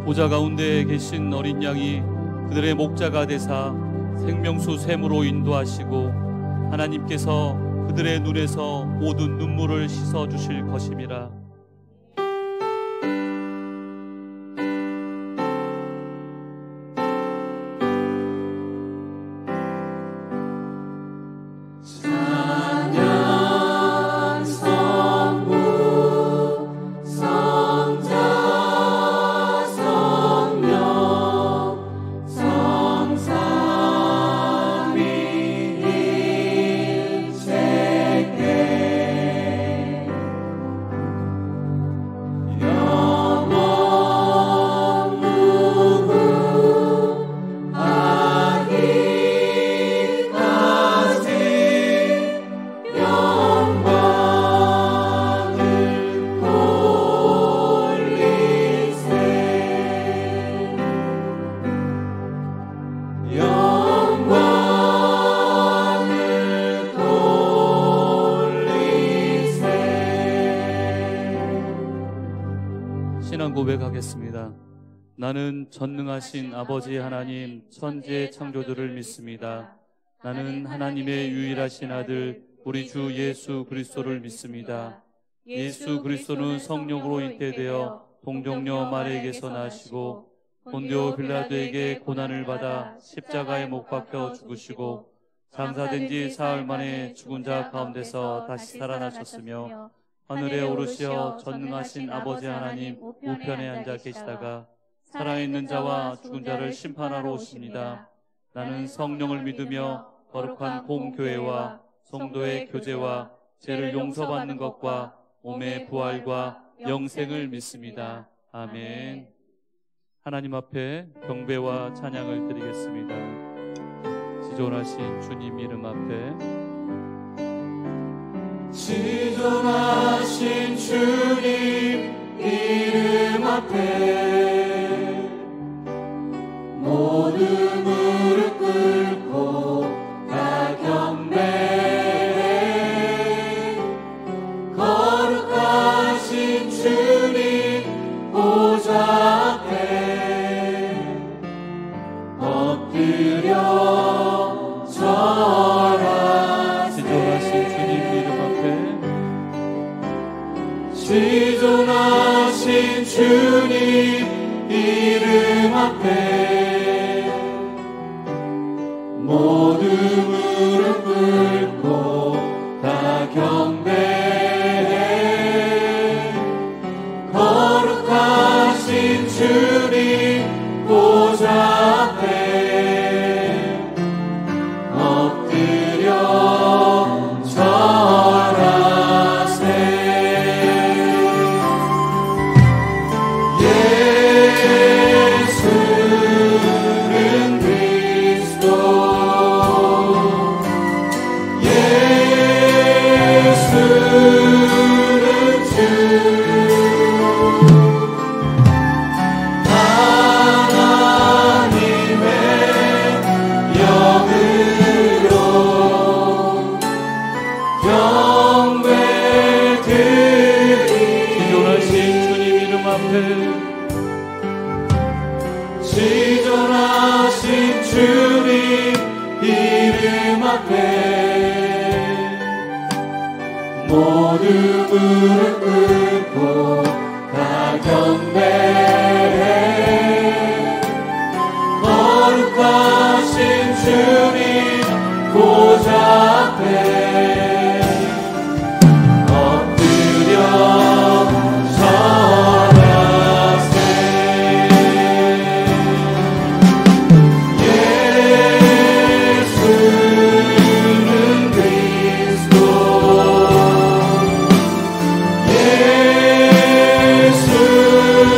보좌 가운데 계신 어린 양이 그들의 목자가 되사 생명수 샘으로 인도하시고 하나님께서 그들의 눈에서 모든 눈물을 씻어 주실 것임이라. 신앙 고백하겠습니다. 나는 전능하신 아버지 하나님 천지의 창조주를 믿습니다. 나는 하나님의 유일하신 아들 우리 주 예수 그리스도를 믿습니다. 예수 그리스도는 성령으로 잉태되어 동정녀 마리아에게서 나시고 본디오 빌라도에게 고난을 받아 십자가에 못 박혀 죽으시고 장사된 지 사흘 만에 죽은 자 가운데서 다시 살아나셨으며 하늘에 오르시어 전능하신 아버지 하나님 우편에 앉아 계시다가 살아있는 자와 죽은 자를 심판하러 오십니다. 나는 성령을 믿으며 거룩한 공교회와 성도의 교제와 죄를 용서받는 것과 몸의 부활과 영생을 믿습니다. 아멘. 하나님 앞에 경배와 찬양을 드리겠습니다. 지존하신 주님 이름 앞에 지존하신 주님 이름 앞에 모두 무릎 꿇고 다 경배해. 거룩하신 주님 보좌 앞에 엎드려 절하. 지존하신 주님 이름 지존하신 주님 이름 앞에 모두 무릎 꿇고 다 경배해. 거룩하신 주님 보좌 앞에 엎드려 절하세. 지존하신 주님 이름 앞에 모두 무릎 꿇고 다 경배해. 거룩하신 주님 보좌 앞에 엎드려 절하세. 예수는 그리스도, 예수는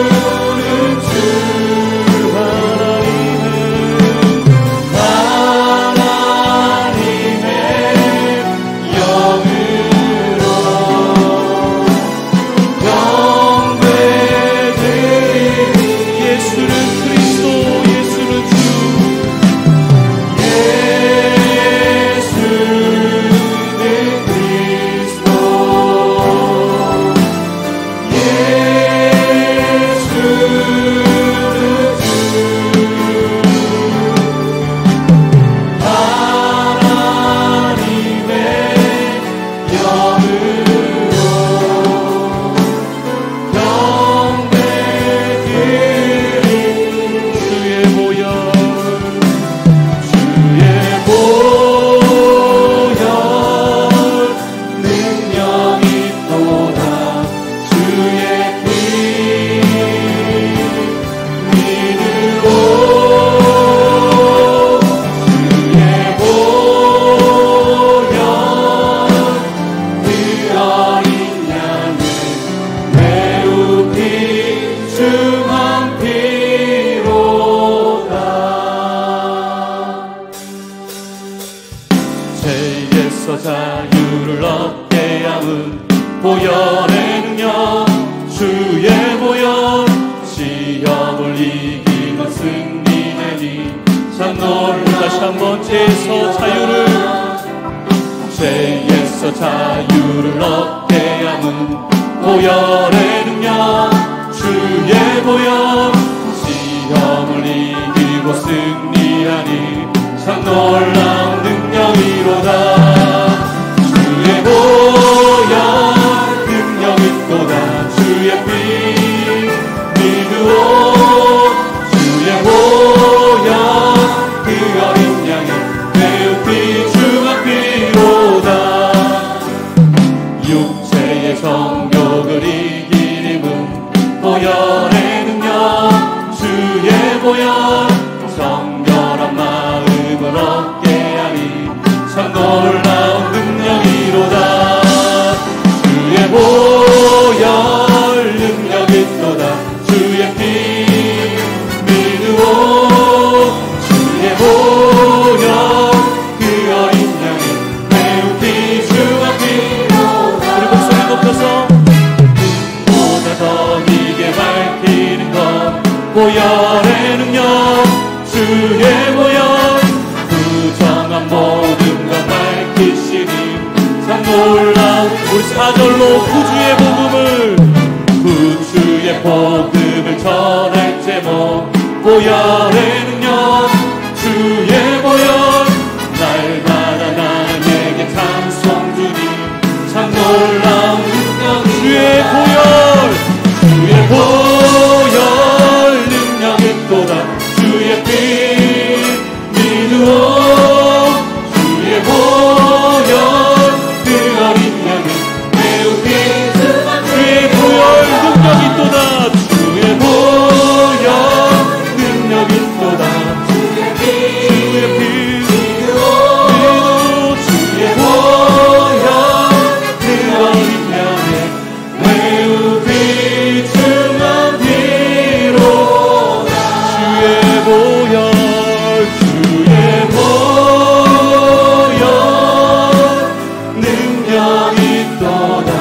보혈의 능력 주의 보혈 시험을 이기는 승리내니 참 놀라. 다시 한번 죄에서 자유를 죄에서 자유를 얻게 하는 보혈의 능력 주의 보혈 시험을 이기고 승리하니 참 놀라운 능력이로다. 주의 보혈 능력 있도다. 주의 피 믿으오. 주의 보혈 그 어린 양의 매우 귀중한 피로다. 육체의 정욕을 이긴 힘은 보혈의 능력 주의 보혈 정결한 마음을 얻게 하니 참 놀라운 능력이로다. 주의 보혈 능력 있도다. 주의 피 믿으오. 주의 보혈 그 어린 양의 매우 귀중한 피로다. 우리 목소리 높여서 보다 더 이게 밝히는 것 보혈의 능력 주의 보혈 부정한 모든 것 밝히시니 참 놀라운. 우리 4절로 구주의 복음을 전할 제목 보혈의 능력 주의 보혈 날마다 나에게 찬송 주님 참 놀라운 능력 주의 보혈 능력 있도다. 주의 피 믿으오. 주의 보혈 그 어린 양의 매우 귀중한 주의 보혈 능력 있도다. 주의 보혈 능력 있도다. 주의 피 믿으오. 주의 보혈 그 어린 양의 매우 귀중한 피로다. 주의 보혈 능력 있도다.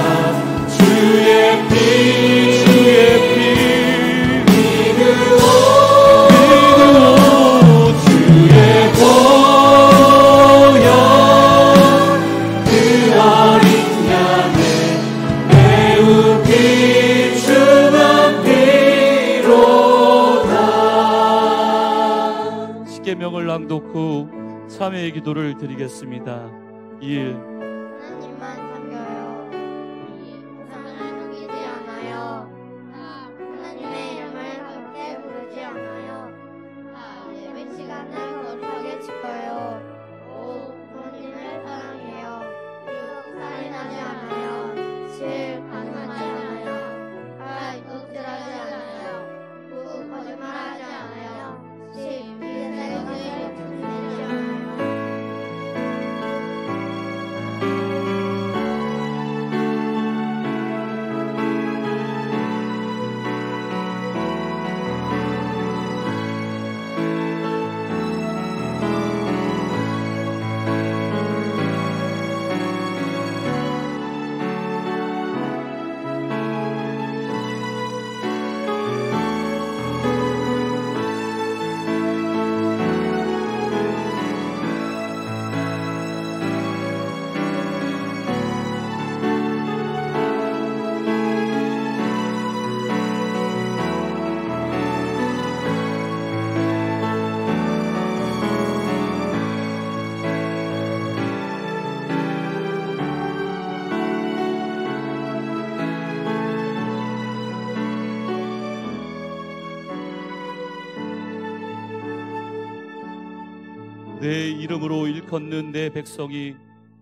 주의 피 믿으오. 주의 보혈 그 어린 양의 매우 귀중한 피로다. 십계명을 낭독 후 참회의 기도를 드리겠습니다. 1. 하나님만 섬겨요. 우상을 섬기지 않아요. 하나님의 이름을 함께 부르지 않아요. 예배 시간을 거룩하게 지켜요. 5. 부모님을 사랑해요. 6. 살인하지 않아요. 7. 간음하지 않아요. 8. 도둑질하지 않아요. 9. 거짓말하지 않아요. 10. 이웃의 것을 훔치지 않아요. 내 이름으로 일컫는 내 백성이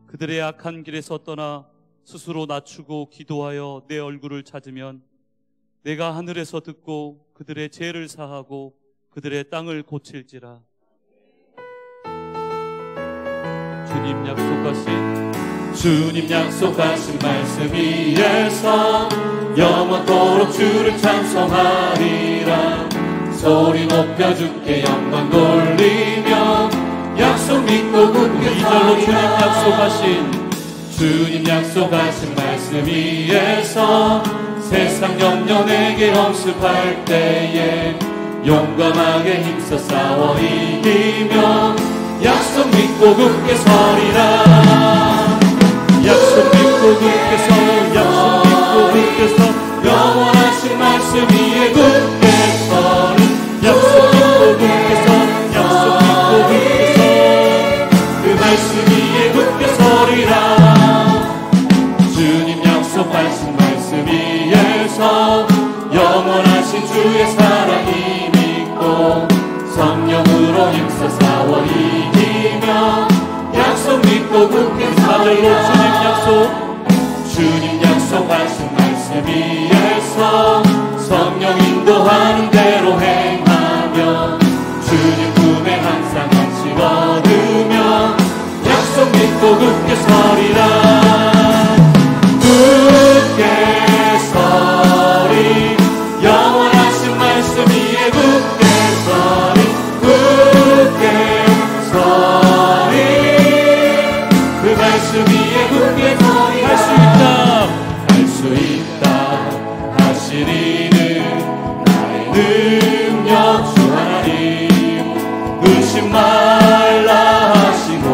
그들의 악한 길에서 떠나 스스로 낮추고 기도하여 내 얼굴을 찾으면 내가 하늘에서 듣고 그들의 죄를 사하고 그들의 땅을 고칠지라. 주님 약속하신 말씀 위에서 영원토록 주를 찬송하리라. 소리 높여 주께 영광 돌리며 약속 믿고 굳게 서리라. 주님 약속하신 말씀 말씀 위에서 세상 염려내게 엄습할 때에 용감하게 힘써 싸워 이기며 약속 믿고 굳게 서리라. 약속 믿고 굳게 서, 약속 믿고 굳게 서, 영원하신 말씀 위에 굳게 서리. 약속 믿고 굳게 서, 약속 믿고 굳게 서, 그 말씀 위에 굳게 서리라. 주님 약속하신 말씀 위에서 영원하신 주의 사랑이 믿고 성령으로 힘써 싸워 이기며 약속 믿고 굳게 서리라. 주님 약속하신 말씀 위에서 성령 인도하는 대로 행하며 주님 품에 항상 안식 얻으며 약속 믿고 굳게 서리라. 굳게 서리. 영원하신 말씀 위에 굳게 서리. 굳게 서리. 그 말씀 위에 굳게 서리. 할 수 있다, 할 수 있다 하시리는 나의 능력 주 하나님. 의심 말라 하시고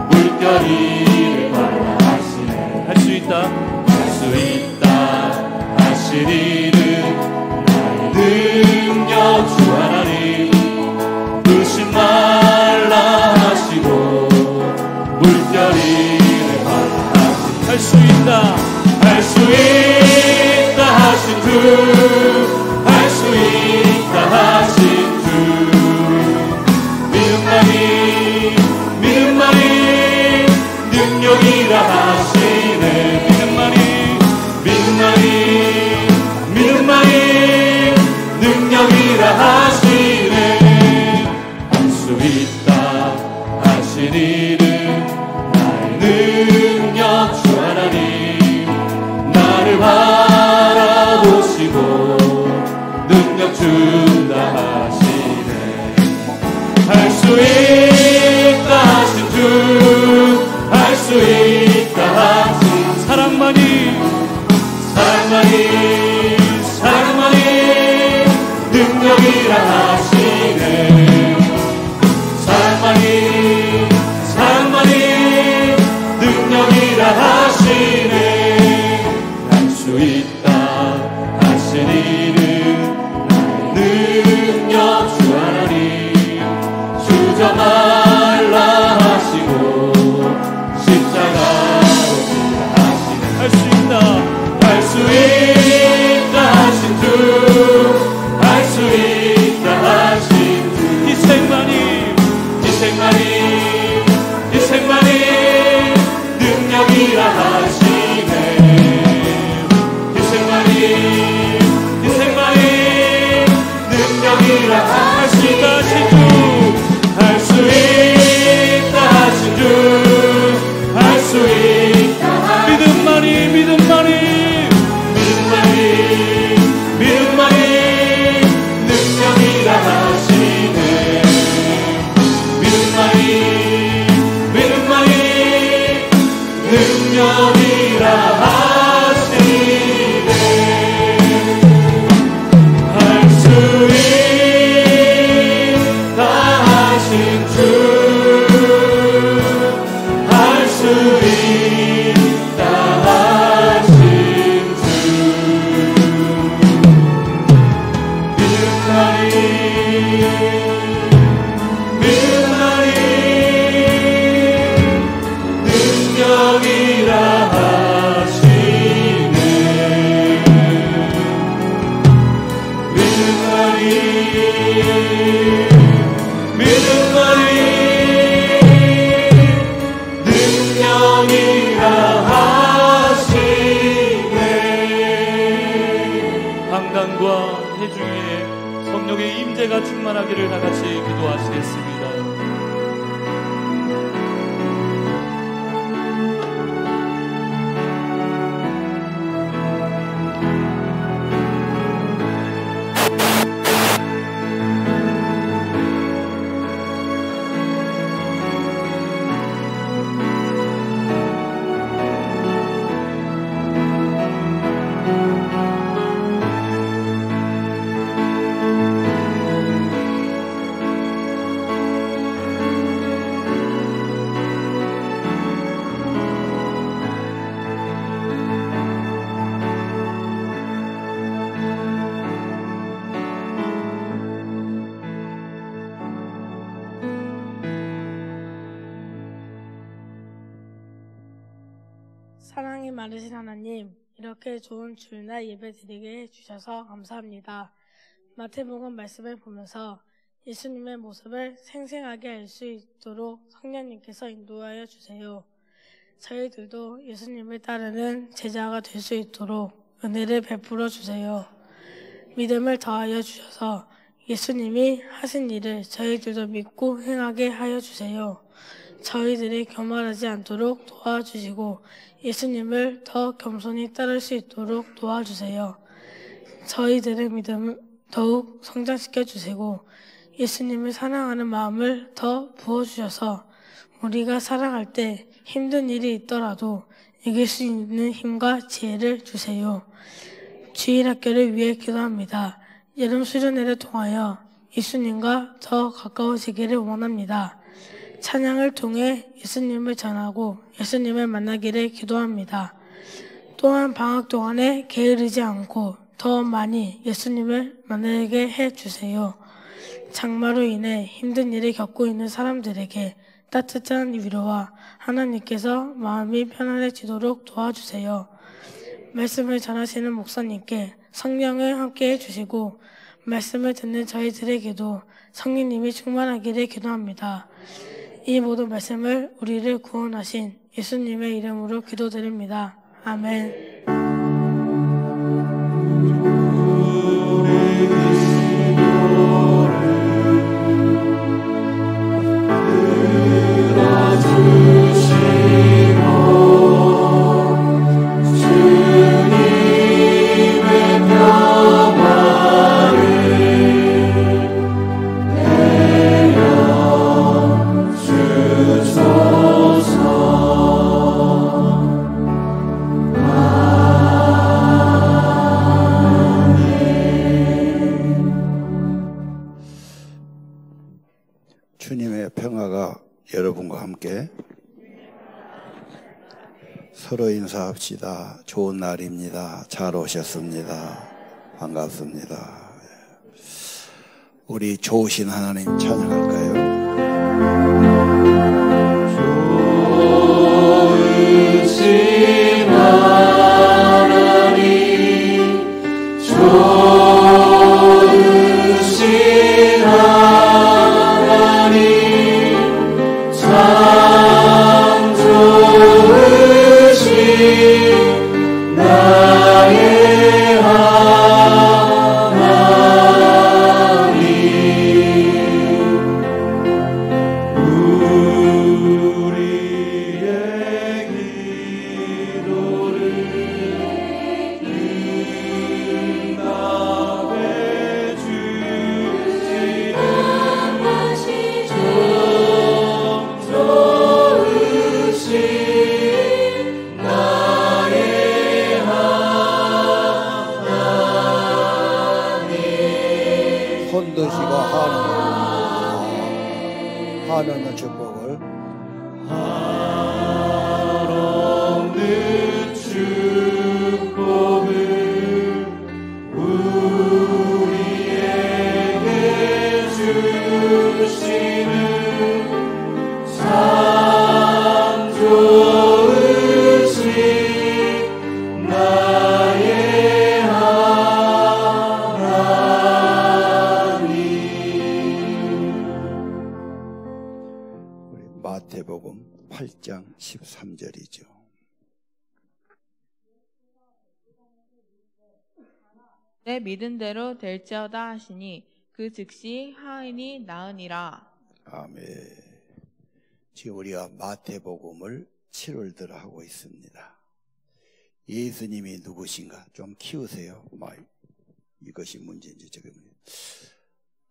물결이를 말라 하시네. 할 수 있다, 할 수 있다 하시리는 나의 능력 주 하나님. 의심 말라 하시고 물결이를 말라 하시네. 할 수 있다, 할 수 있다 하신 주, 할 수 있다 하신 주. 믿음만이, 믿음만이 능력이라 하시네. 믿음만이, 믿음만이, 믿음만이 능력이라 하시네. 할 수 있다 하신 이는 나의 능력 주 하나님. 나를 바라보시고 능력 준다 하시네. 할 수 있다 하신 주, 할 수 있다 하신 사랑만이, 사랑만이, 사랑만이 능력이라 하시네. 사랑만이, 사랑만이 능력이라 하시네. 할 수 있다 하신 이는 나의 능력 주 하나님. 주저 말라 하시고 십자가로 지라 하시네. 할 수 있다, 할 수 있다 하신 주, 할 수 있다 하신 주. 희생만이, 희생만이, 희생만이 능력이라 하시네. 희생만이, 희생만이 능력이라 할 수 있다 하신 주, 할 수 있다 하신 주, 할 수 있다. 믿음만이, 믿음만이, 믿음만이, 믿음만이 능력이라 하시네. 믿음만이, 믿음만이 능력이라 하시네. 할 수 있다 하신 주, 할 수 있다 하신 주. 믿음만이, 믿음만이 능력이라 하시네. 믿음만이, 믿음만이 능력이라 하시네. 강단과 회중에 성령의 임재가 충만하기를 다 같이 기도하시겠습니다. 많으신 하나님, 이렇게 좋은 주일날 예배 드리게 해주셔서 감사합니다. 마태복음 말씀을 보면서 예수님의 모습을 생생하게 알 수 있도록 성령님께서 인도하여 주세요. 저희들도 예수님을 따르는 제자가 될 수 있도록 은혜를 베풀어 주세요. 믿음을 더하여 주셔서 예수님이 하신 일을 저희들도 믿고 행하게 하여 주세요. 저희들이 교만하지 않도록 도와주시고 예수님을 더 겸손히 따를 수 있도록 도와주세요. 저희들의 믿음을 더욱 성장시켜 주시고 예수님을 사랑하는 마음을 더 부어주셔서 우리가 사랑할 때 힘든 일이 있더라도 이길 수 있는 힘과 지혜를 주세요. 주일학교를 위해 기도합니다. 여름 수련회를 통하여 예수님과 더 가까워지기를 원합니다. 찬양을 통해 예수님을 전하고 예수님을 만나기를 기도합니다. 또한 방학 동안에 게으르지 않고 더 많이 예수님을 만나게 해주세요. 장마로 인해 힘든 일을 겪고 있는 사람들에게 따뜻한 위로와 하나님께서 마음이 편안해지도록 도와주세요. 말씀을 전하시는 목사님께 성령을 함께 해주시고 말씀을 듣는 저희들에게도 성령님이 충만하기를 기도합니다. 이 모든 말씀을 우리를 구원하신 예수님의 이름으로 기도드립니다. 아멘. 주님의 평화가 여러분과 함께. 서로 인사합시다. 좋은 날입니다. 잘 오셨습니다. 반갑습니다. 우리 좋으신 하나님 찬양할까요? 좋으신 하나님, 좋으신 하나님, 참 좋으신 나의 하나님. 우리의 기도를 응답해 주시는 좋으신 나의 하나님. 손 드시고 하나님의 축복을. 하나님의 축복을 우리에게 주시는 참 좋으신 나의 하나님. 우리 마태복음 8장 13절이죠. 내 믿은대로 될지어다 하시니 그 즉시 하인이 나으니라. 아멘. 지금 우리가 마태복음을 7월들 하고 있습니다. 예수님이 누구신가 좀 키우세요. 이것이 문제인지 저게 문제.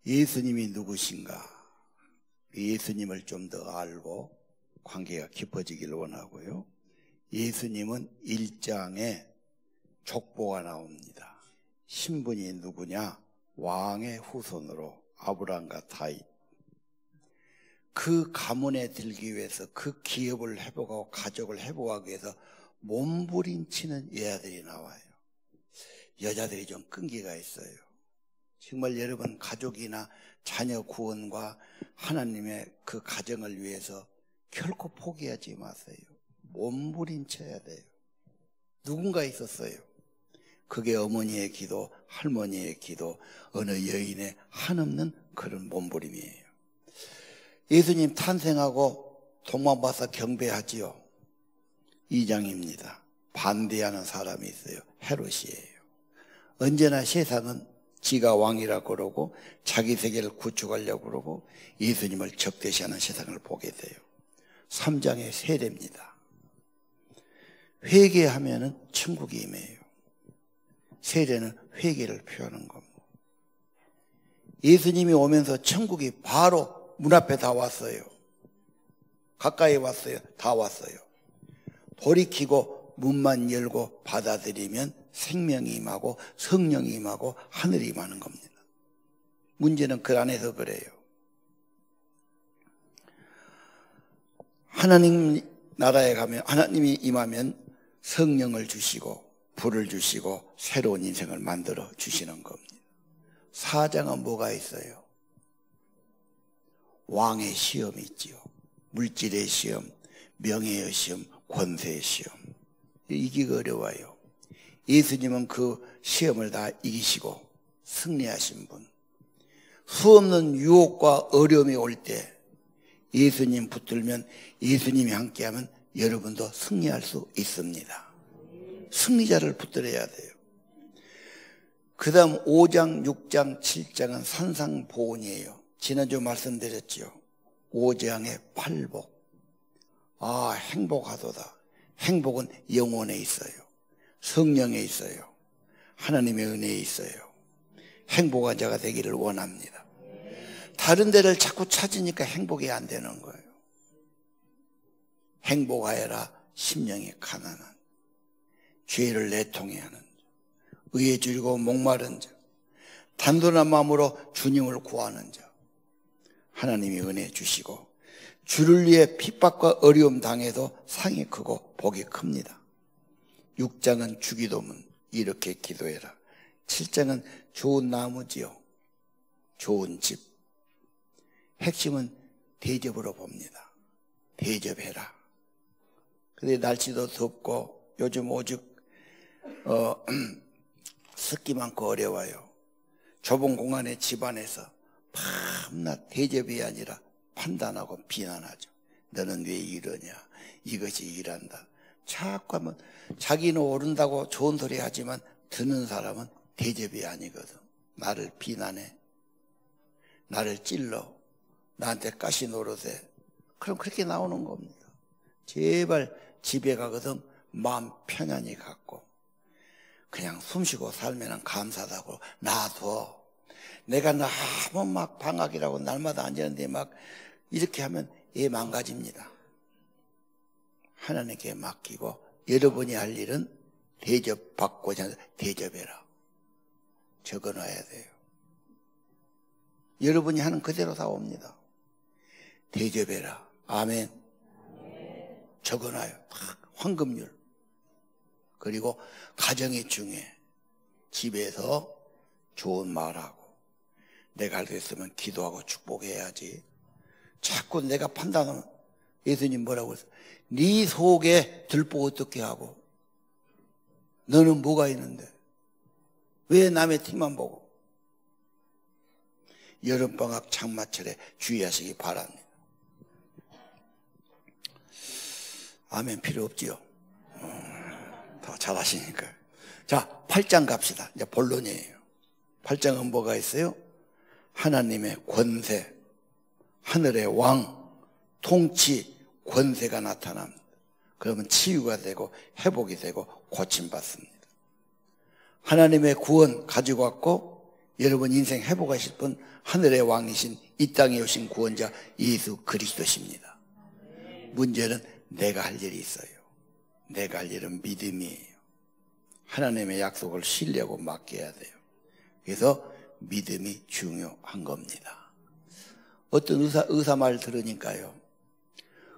예수님이 누구신가? 예수님을 좀 더 알고 관계가 깊어지기를 원하고요. 예수님은 1장에 족보가 나옵니다. 신분이 누구냐? 왕의 후손으로 아브라함과 다윗. 그 가문에 들기 위해서 그 기업을 회복하고 가족을 회복하기 위해서 몸부림치는 여자들이 나와요. 여자들이 좀 끈기가 있어요. 정말 여러분 가족이나 자녀 구원과 하나님의 그 가정을 위해서 결코 포기하지 마세요. 몸부림쳐야 돼요. 누군가 있었어요. 그게 어머니의 기도, 할머니의 기도, 어느 여인의 한없는 그런 몸부림이에요. 예수님 탄생하고 동방바사 경배하지요. 2장입니다. 반대하는 사람이 있어요. 헤롯이에요. 언제나 세상은 지가 왕이라 그러고 자기 세계를 구축하려고 그러고 예수님을 적대시하는 세상을 보게 돼요. 3장의 세례입니다. 회개하면은 천국이 임해요. 세례는 회개를 표하는 겁니다. 예수님이 오면서 천국이 바로 문 앞에 다 왔어요. 가까이 왔어요. 다 왔어요. 돌이키고 문만 열고 받아들이면 생명이 임하고 성령이 임하고 하늘이 임하는 겁니다. 문제는 그 안에서 그래요. 하나님 나라에 가면 하나님이 임하면 성령을 주시고 불을 주시고 새로운 인생을 만들어 주시는 겁니다. 4장은 뭐가 있어요? 왕의 시험이 있지요. 물질의 시험, 명예의 시험, 권세의 시험. 이기기 어려워요. 예수님은 그 시험을 다 이기시고 승리하신 분. 수없는 유혹과 어려움이 올 때 예수님 붙들면, 예수님이 함께하면 여러분도 승리할 수 있습니다. 승리자를 붙들어야 돼요. 그 다음 5장, 6장, 7장은 산상보훈이에요. 지난주 말씀드렸죠. 5장의 팔복. 아, 행복하도다. 행복은 영혼에 있어요. 성령에 있어요. 하나님의 은혜에 있어요. 행복한 자가 되기를 원합니다. 다른 데를 자꾸 찾으니까 행복이 안 되는 거예요. 행복하여라 심령이 가난한, 죄를 내통해 하는 자, 의에 줄이고 목마른 자, 단순한 마음으로 주님을 구하는 자, 하나님이 은혜 주시고 주를 위해 핍박과 어려움 당해도 상이 크고 복이 큽니다. 6장은 주기도문, 이렇게 기도해라. 7장은 좋은 나무지요, 좋은 집. 핵심은 대접으로 봅니다. 대접해라. 근데 날씨도 덥고 요즘 오죽 습기 많고 어려워요. 좁은 공간의 집안에서 밤낮 대접이 아니라 판단하고 비난하죠. 너는 왜 이러냐, 이것이 일한다. 자꾸 하면 자기는 옳은다고 좋은 소리 하지만 듣는 사람은 대접이 아니거든. 나를 비난해, 나를 찔러, 나한테 가시 노릇해. 그럼 그렇게 나오는 겁니다. 제발 집에 가거든 마음 편안히 갖고 그냥 숨쉬고 살면 감사하다고 놔둬. 내가 너무 막 방학이라고 날마다 앉았는데 막 이렇게 하면 얘 망가집니다. 하나님께 맡기고 여러분이 할 일은 대접받고자 대접해라. 적어놔야 돼요. 여러분이 하는 그대로 다 옵니다. 대접해라. 아멘. 적어놔요. 황금률. 그리고 가정이 중요해. 집에서 좋은 말하고 내가 할 수 있으면 기도하고 축복해야지. 자꾸 내가 판단하면 예수님 뭐라고 했어요? 네 속에 들보 어떻게 하고 너는 뭐가 있는데 왜 남의 티만 보고. 여름방학 장마철에 주의하시기 바랍니다. 아멘 필요 없지요? 더 잘하시니까. 자, 8장 갑시다. 이제 본론이에요. 8장은 뭐가 있어요? 하나님의 권세, 하늘의 왕, 통치, 권세가 나타납니다. 그러면 치유가 되고 회복이 되고 고침받습니다. 하나님의 구원 가지고 왔고 여러분 인생 회복하실 분 하늘의 왕이신 이 땅에 오신 구원자 예수 그리스도십니다. 문제는 내가 할 일이 있어요. 내가 할 일은 믿음이에요. 하나님의 약속을 신뢰하고 맡겨야 돼요. 그래서 믿음이 중요한 겁니다. 어떤 의사 말 들으니까요.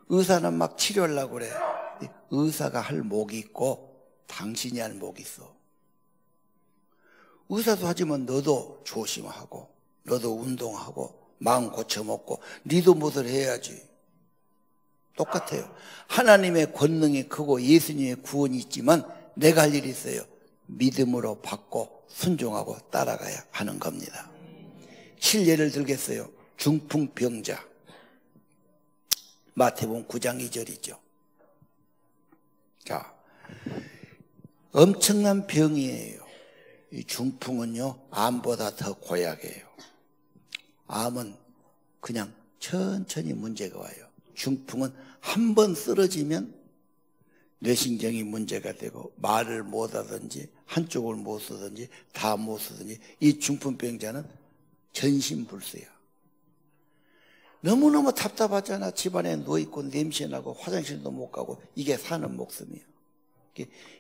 의사는 막 치료하려고 그래. 의사가 할 목이 있고 당신이 할 목이 있어. 의사도 하지만 너도 조심하고 너도 운동하고 마음 고쳐먹고 니도 무엇을 해야지. 똑같아요. 하나님의 권능이 크고 예수님의 구원이 있지만 내가 할 일이 있어요. 믿음으로 받고 순종하고 따라가야 하는 겁니다. 실례를 들겠어요. 중풍병자. 마태복음 9장 2절이죠. 자, 엄청난 병이에요. 이 중풍은요, 암보다 더 고약해요. 암은 그냥 천천히 문제가 와요. 중풍은 한 번 쓰러지면 뇌신경이 문제가 되고 말을 못 하든지 한쪽을 못 쓰든지 다 못 쓰든지 이 중풍병자는 전신불수야. 너무너무 답답하잖아. 집안에 누워있고 냄새나고 화장실도 못 가고 이게 사는 목숨이야.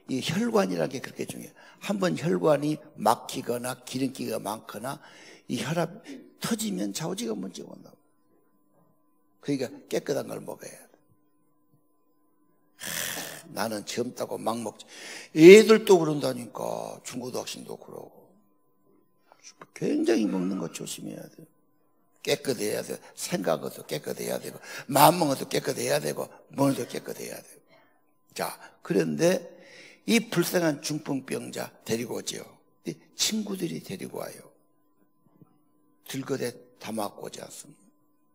이 혈관이라는 게 그렇게 중요해요. 한번 혈관이 막히거나 기름기가 많거나 이 혈압 터지면 좌우지가 문제가 온다고. 그러니까 깨끗한 걸 먹어야 돼. 나는 젊다고 막 먹지. 애들도 그런다니까. 중고등학생도 그러고. 굉장히 먹는 거 조심해야 돼요. 깨끗해야 돼요. 생각도 깨끗해야 되고 마음먹어도 깨끗해야 되고 몸도 깨끗해야 돼요. 자, 그런데 이 불쌍한 중풍병자 데리고 오죠. 친구들이 데리고 와요. 들거대 담았고 오지 않습니다.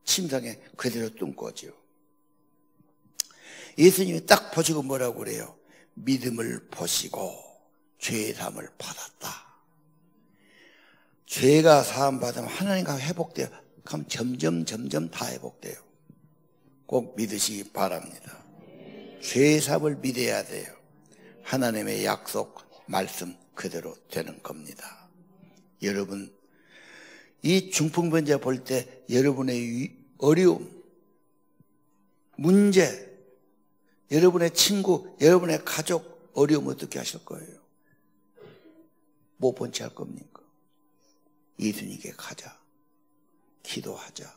침상에 그대로 뚱고 오죠. 예수님이 딱 보시고 뭐라고 그래요? 믿음을 보시고 죄의 사함을 받았다. 죄가 사함 받으면 하나님과 회복돼요. 그럼 점점 다 회복돼요. 꼭 믿으시기 바랍니다. 죄의 사함을 믿어야 돼요. 하나님의 약속, 말씀 그대로 되는 겁니다. 여러분, 이 중풍병자 볼 때 여러분의 어려움, 문제, 여러분의 친구, 여러분의 가족 어려움 어떻게 하실 거예요? 뭐 번치 할 겁니까? 예수님께 가자. 기도하자.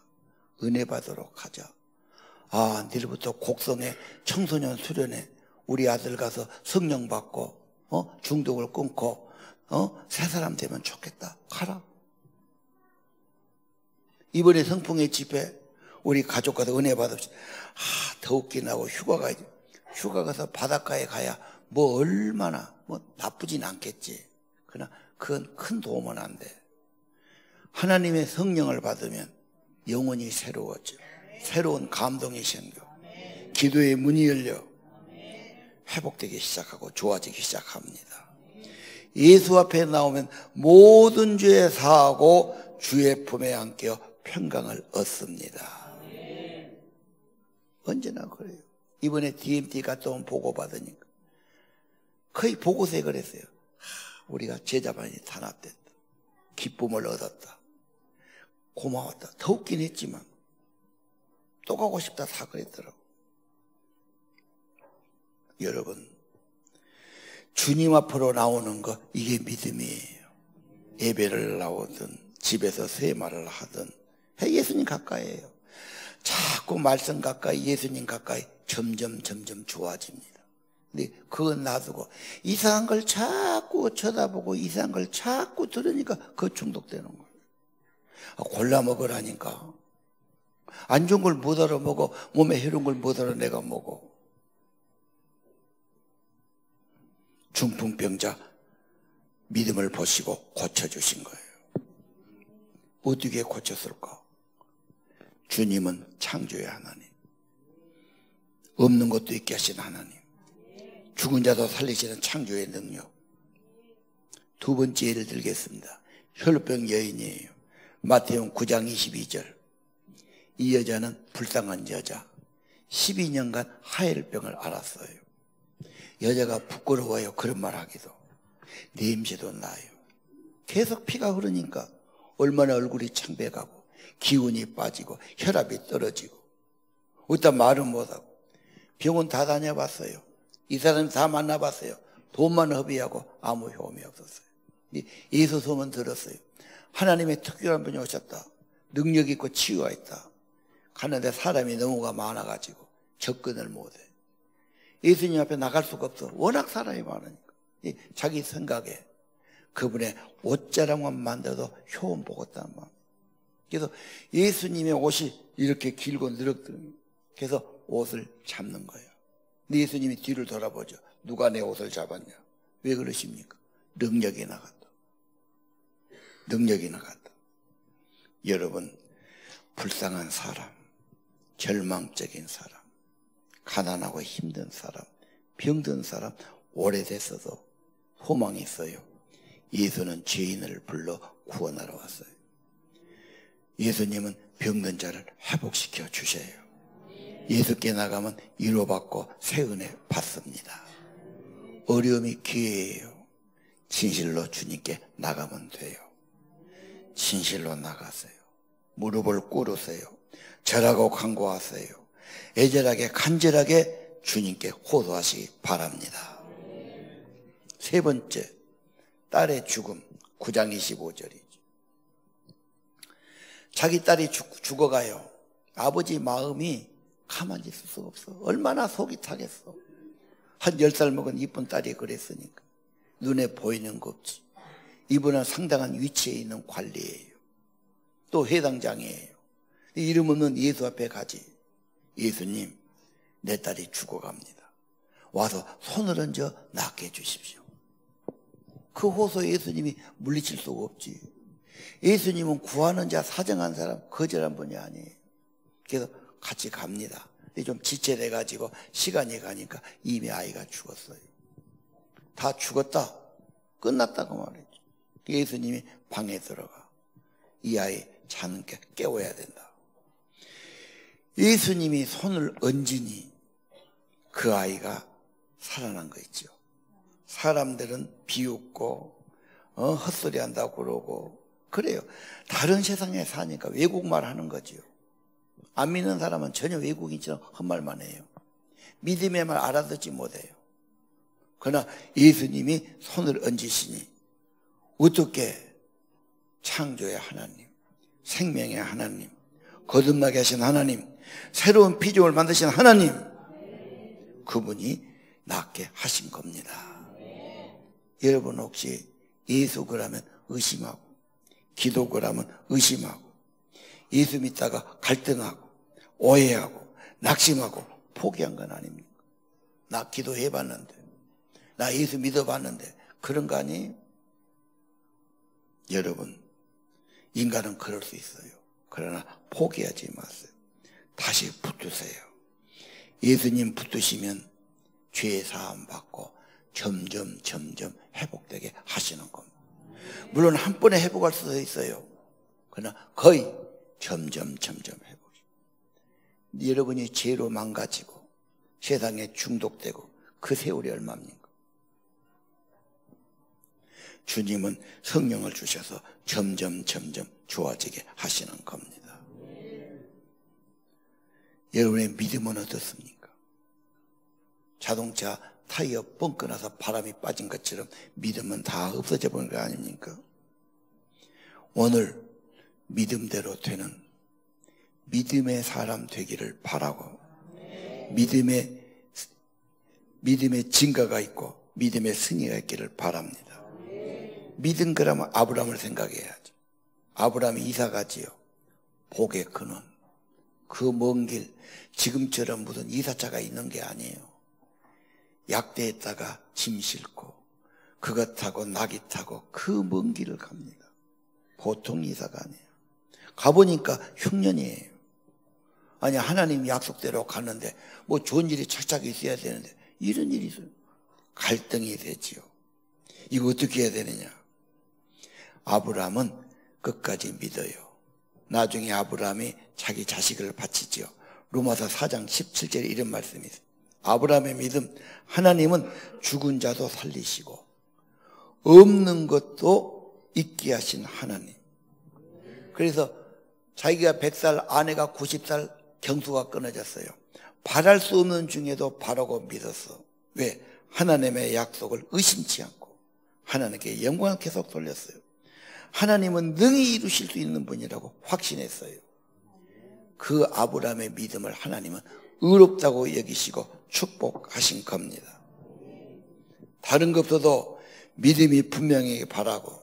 은혜 받으러 가자. 아, 내일부터 곡성에 청소년 수련회 우리 아들 가서 성령 받고 중독을 끊고 새 사람 되면 좋겠다. 가라. 이번에 성풍의 집회 우리 가족 가서 은혜 받읍시다. 아, 더욱기 나고 휴가 가야지. 휴가 가서 바닷가에 가야 뭐 얼마나 뭐 나쁘진 않겠지. 그러나 그건 큰 도움은 안 돼. 하나님의 성령을 받으면 영혼이 새로워져. 새로운 감동이 생겨. 기도의 문이 열려 회복되기 시작하고 좋아지기 시작합니다. 예수 앞에 나오면 모든 죄에 사하고 주의 품에 안겨 평강을 얻습니다. 언제나 그래요. 이번에 DMT 갔다 온 보고 받으니까 거의 보고서에 그랬어요. 우리가 제자반이 단합됐다. 기쁨을 얻었다. 고마웠다. 더 웃긴 했지만 또 가고 싶다 다 그랬더라고. 여러분, 주님 앞으로 나오는 거 이게 믿음이에요. 예배를 나오든 집에서 세마를 하든 예수님 가까이에요. 자꾸 말씀 가까이 예수님 가까이 점점 좋아집니다. 근데 그건 놔두고 이상한 걸 자꾸 쳐다보고 이상한 걸 자꾸 들으니까 그거 중독되는 거예요. 골라 먹으라니까. 안 좋은 걸 못 알아 먹어. 몸에 해로운 걸 못 알아 내가 먹어. 중풍병자 믿음을 보시고 고쳐주신 거예요. 어떻게 고쳤을까? 주님은 창조의 하나님, 없는 것도 있게 하신 하나님, 죽은 자도 살리시는 창조의 능력. 두 번째 예를 들겠습니다. 혈루병 여인이에요. 마태복음 9장 22절. 이 여자는 불쌍한 여자, 12년간 하혈병을 앓았어요. 여자가 부끄러워요. 그런 말 하기도. 냄새도 나요. 계속 피가 흐르니까 얼마나 얼굴이 창백하고 기운이 빠지고 혈압이 떨어지고 어디다 말은 못하고 병원 다 다녀봤어요. 이 사람 다 만나봤어요. 돈만 허비하고 아무 효험이 없었어요. 예수 소문 들었어요. 하나님의 특별한 분이 오셨다. 능력 있고 치유가 있다. 가는데 사람이 너무가 많아가지고 접근을 못해. 예수님 앞에 나갈 수가 없어. 워낙 사람이 많으니까. 자기 생각에 그분의 옷자락만 만들어도 효험 보겠다는 마음. 그래서 예수님의 옷이 이렇게 길고 늘어뜨는. 그래서 옷을 잡는 거예요. 근데 예수님이 뒤를 돌아보죠. 누가 내 옷을 잡았냐? 왜 그러십니까? 능력이 나갔다. 능력이 나갔다. 여러분, 불쌍한 사람, 절망적인 사람, 가난하고 힘든 사람, 병든 사람, 오래됐어도 소망이 있어요. 예수는 죄인을 불러 구원하러 왔어요. 예수님은 병든 자를 회복시켜 주셔요. 예수께 나가면 위로받고 새 은혜 받습니다. 어려움이 기회예요. 진실로 주님께 나가면 돼요. 진실로 나가세요. 무릎을 꿇으세요. 절하고 간구하세요. 애절하게 간절하게 주님께 호소하시기 바랍니다. 세 번째, 딸의 죽음. 9장 25절이죠. 자기 딸이 죽어가요. 아버지 마음이 가만히 있을 수가 없어. 얼마나 속이 타겠어. 한 10살 먹은 이쁜 딸이 그랬으니까. 눈에 보이는 거 없지. 이분은 상당한 위치에 있는 관리예요. 또 회당장이에요. 이름 없는 예수 앞에 가지. 예수님, 내 딸이 죽어갑니다. 와서 손을 얹어 낫게 해주십시오. 그 호소 예수님이 물리칠 수가 없지. 예수님은 구하는 자, 사정한 사람, 거절한 분이 아니에요. 그래서 같이 갑니다. 좀 지체돼가지고 시간이 가니까 이미 아이가 죽었어요. 다 죽었다. 끝났다고 말했죠. 예수님이 방에 들어가. 이 아이 자는 게 깨워야 된다. 예수님이 손을 얹으니 그 아이가 살아난 거 있죠. 사람들은 비웃고 헛소리 한다고 그러고 그래요. 다른 세상에 사니까 외국말 하는 거지요. 안 믿는 사람은 전혀 외국인처럼 헛말만 해요. 믿음의 말 알아듣지 못해요. 그러나 예수님이 손을 얹으시니 어떻게 창조의 하나님, 생명의 하나님, 거듭나게 하신 하나님, 새로운 피조물 만드신 하나님, 그분이 낫게 하신 겁니다. 여러분 혹시 예수 그러면 의심하고, 기도 그러면 의심하고, 예수 믿다가 갈등하고, 오해하고, 낙심하고, 포기한 건 아닙니까? 나 기도해봤는데, 나 예수 믿어봤는데 그런 거 아니에요? 여러분, 인간은 그럴 수 있어요. 그러나 포기하지 마세요. 다시 붙으세요. 예수님 붙으시면 죄 사함 받고 점점 회복되게 하시는 겁니다. 물론 한 번에 회복할 수도 있어요. 그러나 거의 점점 회복이. 여러분이 죄로 망가지고 세상에 중독되고 그 세월이 얼마입니까? 주님은 성령을 주셔서 점점 좋아지게 하시는 겁니다. 여러분의 믿음은 어떻습니까? 자동차 타이어 뻥 끊어서 바람이 빠진 것처럼 믿음은 다 없어져 버린 거 아닙니까? 오늘 믿음대로 되는 믿음의 사람 되기를 바라고, 믿음의 증거가 있고 믿음의 승리가 있기를 바랍니다. 믿음 그러면 아브라함을 생각해야죠. 아브라함이 이사 가지요. 복의 근원. 그 먼 길, 지금처럼 무슨 이사차가 있는 게 아니에요. 약대에다가 짐 싣고 그것 타고 나귀 타고 그 먼 길을 갑니다. 보통 이사가 아니에요. 가보니까 흉년이에요. 아니 하나님 약속대로 갔는데 뭐 좋은 일이 착착 있어야 되는데 이런 일이 있어요. 갈등이 되지요. 이거 어떻게 해야 되느냐. 아브라함은 끝까지 믿어요. 나중에 아브라함이 자기 자식을 바치지요. 로마서 4장 17절에 이런 말씀이 있어요. 아브라함의 믿음, 하나님은 죽은 자도 살리시고 없는 것도 있게 하신 하나님. 그래서 자기가 100살, 아내가 90살 경수가 끊어졌어요. 바랄 수 없는 중에도 바라고 믿었어. 왜? 하나님의 약속을 의심치 않고 하나님께 영광을 계속 돌렸어요. 하나님은 능히 이루실 수 있는 분이라고 확신했어요. 그 아브라함의 믿음을 하나님은 의롭다고 여기시고 축복하신 겁니다. 다른 것보다도 믿음이 분명히 바라고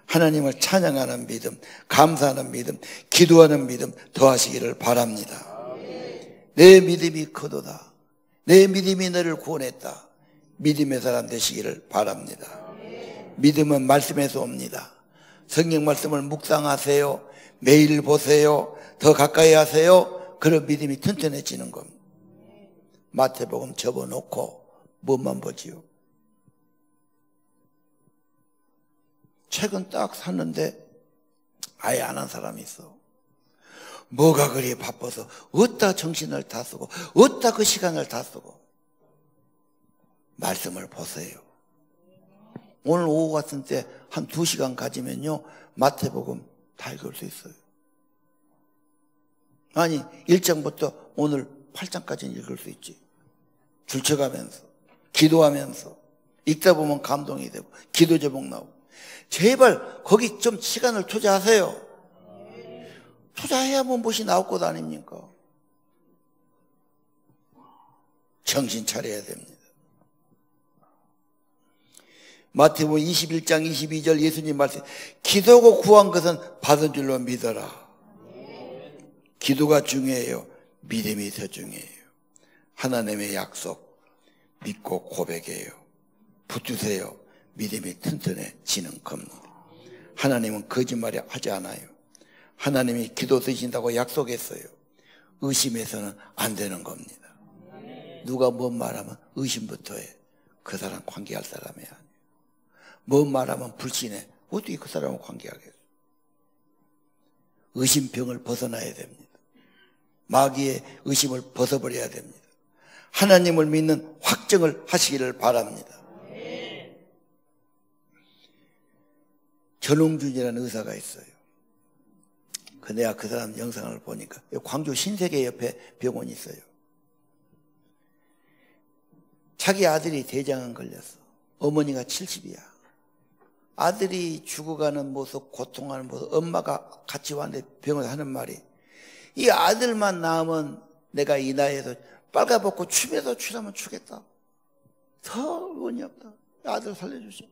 하나님을 찬양하는 믿음, 감사하는 믿음, 기도하는 믿음 더하시기를 바랍니다. 내 믿음이 크도다. 내 믿음이 너를 구원했다. 믿음의 사람 되시기를 바랍니다. 믿음은 말씀에서 옵니다. 성경 말씀을 묵상하세요. 매일 보세요. 더 가까이 하세요. 그런 믿음이 튼튼해지는 겁니다. 마태복음 접어놓고 뭐만 보지요? 책은 딱 샀는데 아예 안 한 사람이 있어. 뭐가 그리 바빠서 어디다 정신을 다 쓰고 어디다 그 시간을 다 쓰고. 말씀을 보세요. 오늘 오후 같은 때 한 2시간 가지면요 마태복음 다 읽을 수 있어요. 아니 1장부터 오늘 8장까지는 읽을 수 있지. 줄쳐가면서 기도하면서 읽다 보면 감동이 되고 기도 제목 나오고. 제발 거기 좀 시간을 투자하세요. 투자해야만 무엇이 나올 것 아닙니까? 정신 차려야 됩니다. 마태복음 21장 22절 예수님 말씀, 기도하고 구한 것은 받은 줄로 믿어라. 기도가 중요해요. 믿음이 더 중요해요. 하나님의 약속 믿고 고백해요. 붙드세요. 믿음이 튼튼해지는 겁니다. 하나님은 거짓말이 하지 않아요. 하나님이 기도 드신다고 약속했어요. 의심해서는 안 되는 겁니다. 누가 뭔 말하면 의심부터 해. 그 사람 관계할 사람이 아니에요. 뭔 말하면 불신해. 어떻게 그 사람하고 관계하겠어요? 의심병을 벗어나야 됩니다. 마귀의 의심을 벗어버려야 됩니다. 하나님을 믿는 확정을 하시기를 바랍니다. 전홍준이라는 의사가 있어요. 내가 그 사람 영상을 보니까 광주 신세계 옆에 병원이 있어요. 자기 아들이 대장암 걸렸어. 어머니가 70이야. 아들이 죽어가는 모습, 고통하는 모습, 엄마가 같이 왔는데 병원에서 하는 말이, 이 아들만 낳으면 내가 이 나이에서 빨가벗고 춤에서 추라면 추겠다. 더 원이 없다. 아들 살려주세요.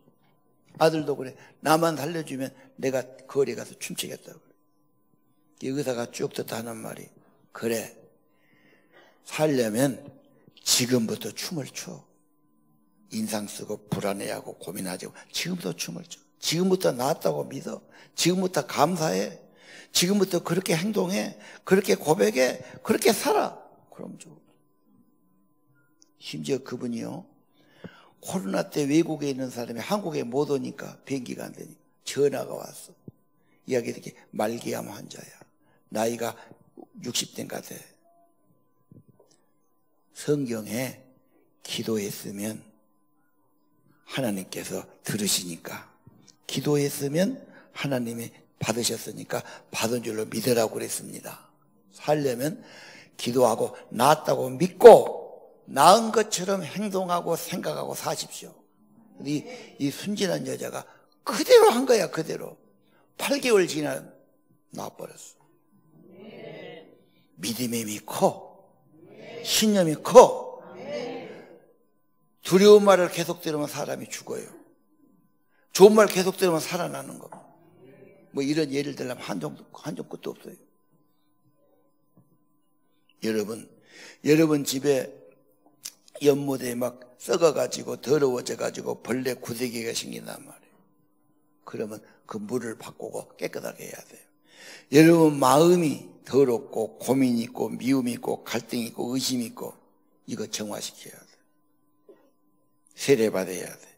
아들도 그래. 나만 살려주면 내가 거리에 가서 춤추겠다고 그래. 이 의사가 쭉 듣다 하는 말이, 그래, 살려면 지금부터 춤을 춰. 인상 쓰고 불안해하고 고민하지. 지금부터 춤을 춰. 지금부터 나았다고 믿어. 지금부터 감사해. 지금부터 그렇게 행동해. 그렇게 고백해. 그렇게 살아. 그럼 좋아. 심지어 그분이요, 코로나 때 외국에 있는 사람이 한국에 못 오니까 비행기가 안 되니까 전화가 왔어. 이야기 듣기, 말기암 환자야. 나이가 60대인가 돼. 성경에 기도했으면 하나님께서 들으시니까, 기도했으면 하나님이 받으셨으니까 받은 줄로 믿으라고 그랬습니다. 살려면 기도하고 나았다고 믿고 나은 것처럼 행동하고 생각하고 사십시오. 이 순진한 여자가 그대로 한 거야. 그대로 8개월 지나 나와버렸어. 믿음의 힘이 커. 신념이 커. 두려운 말을 계속 들으면 사람이 죽어요. 좋은 말 계속 들으면 살아나는 거. 뭐 이런 예를 들려면 한정 끝도 없어요. 여러분 집에 연못에 막 썩어가지고 더러워져가지고 벌레 구데기가 생긴단 말이에요. 그러면 그 물을 바꾸고 깨끗하게 해야 돼요. 여러분 마음이 더럽고 고민이 있고 미움이 있고 갈등이 있고 의심이 있고, 이거 정화시켜야 돼요. 세례 받아야 돼요.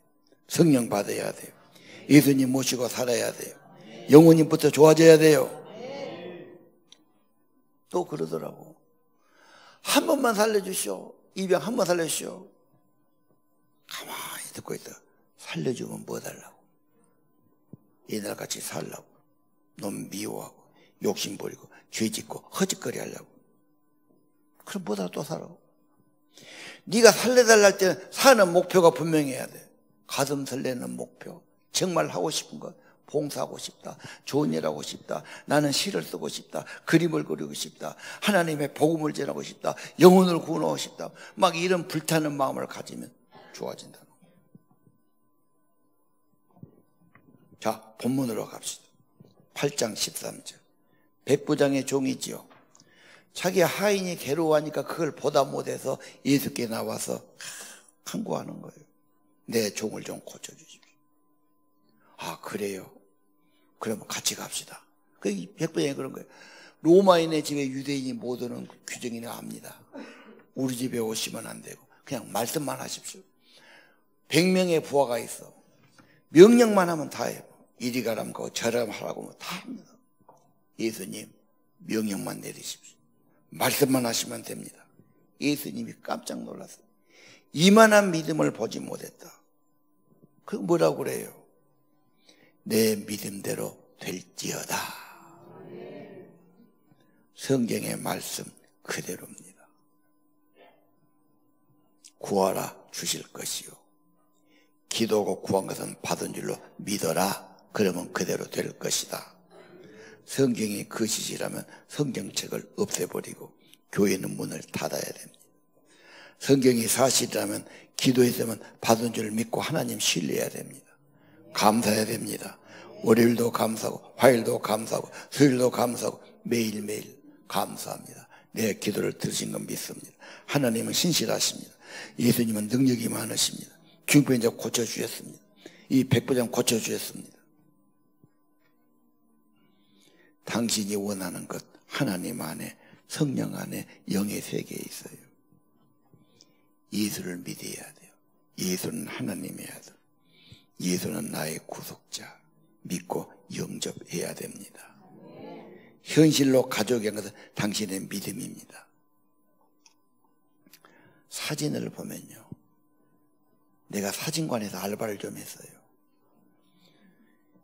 성령 받아야 돼요. 예수님 모시고 살아야 돼요. 영혼님부터 좋아져야 돼요. 또 그러더라고. 한 번만 살려주시오. 이 병 한 번 살려주시오. 가만히 듣고 있다. 살려주면 뭐 달라고? 옛날같이 살라고. 넌 미워하고 욕심 부리고 죄짓고 허짓거리 하려고. 그럼 뭐다 또 살라고? 네가 살려달라 할 때는 사는 목표가 분명해야 돼. 가슴 설레는 목표. 정말 하고 싶은 것. 봉사하고 싶다. 좋은 일 하고 싶다. 나는 시를 쓰고 싶다. 그림을 그리고 싶다. 하나님의 복음을 전하고 싶다. 영혼을 구원하고 싶다. 막 이런 불타는 마음을 가지면 좋아진다. 자, 본문으로 갑시다. 8장 13절. 백부장의 종이지요. 자기 하인이 괴로워하니까 그걸 보다 못해서 예수께 나와서 간구하는 거예요. 내 종을 좀 고쳐주십시오. 아, 그래요? 그러면 같이 갑시다. 그 백부장이 그런 거예요. 로마인의 집에 유대인이 못 오는 규정이나 압니다. 우리 집에 오시면 안 되고 그냥 말씀만 하십시오. 100명의 부하가 있어. 명령만 하면 다 해요. 이리 가라면 가고 저라면 하라고 다 합니다. 예수님 명령만 내리십시오. 말씀만 하시면 됩니다. 예수님이 깜짝 놀랐어요. 이만한 믿음을 보지 못했다. 그 뭐라고 그래요? 내 믿음대로 될지어다. 성경의 말씀 그대로입니다. 구하라 주실 것이요. 기도하고 구한 것은 받은 줄로 믿어라. 그러면 그대로 될 것이다. 성경이 거짓이라면 성경책을 없애버리고 교회는 문을 닫아야 됩니다. 성경이 사실이라면 기도했으면 받은 줄 믿고 하나님 신뢰해야 됩니다. 감사해야 됩니다. 월요일도 감사하고 화요일도 감사하고 수요일도 감사하고 매일매일 감사합니다. 내 기도를 들으신 건 믿습니다. 하나님은 신실하십니다. 예수님은 능력이 많으십니다. 중풍병자 고쳐주셨습니다. 이 백부장 고쳐주셨습니다. 당신이 원하는 것 하나님 안에 성령 안에 영의 세계에 있어요. 예수를 믿어야 돼요. 예수는 하나님의 아들. 예수는 나의 구속자. 믿고 영접해야 됩니다. 현실로 가져오게 한 것은 당신의 믿음입니다. 사진을 보면요. 내가 사진관에서 알바를 좀 했어요.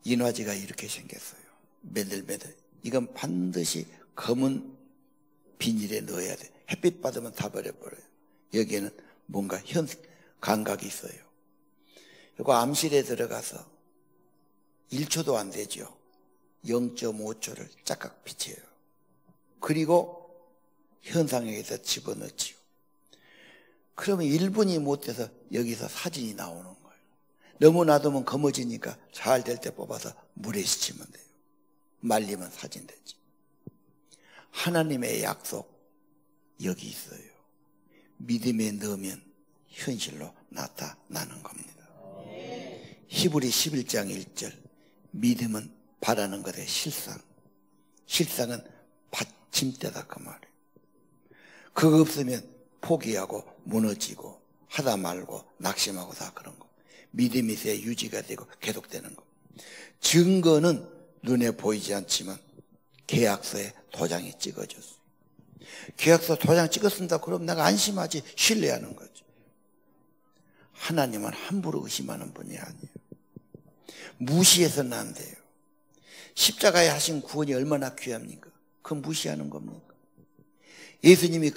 인화지가 이렇게 생겼어요. 매들매들. 이건 반드시 검은 비닐에 넣어야 돼. 햇빛 받으면 다 버려버려요. 여기에는 뭔가 감각이 있어요. 그리고 암실에 들어가서 1초도 안 되죠. 0.5초를 짝각 비춰요. 그리고 현상에서 집어넣지요. 그러면 1분이 못 돼서 여기서 사진이 나오는 거예요. 너무 놔두면 검어지니까 잘 될 때 뽑아서 물에 씻으면 돼요. 말리면 사진 되지. 하나님의 약속 여기 있어요. 믿음에 넣으면 현실로 나타나는 겁니다. 히브리 11장 1절 믿음은 바라는 것의 실상. 실상은 받침대다 그 말이에요. 그거 없으면 포기하고 무너지고 하다 말고 낙심하고 다 그런 거. 믿음이 있어야 유지가 되고 계속되는 거. 증거는 눈에 보이지 않지만 계약서에 도장이 찍어졌어요. 계약서 도장 찍었습니다. 그럼 내가 안심하지 신뢰하는 거죠. 하나님은 함부로 의심하는 분이 아니에요. 무시해서는 안 돼요. 십자가에 하신 구원이 얼마나 귀합니까? 그건 무시하는 겁니까? 예수님이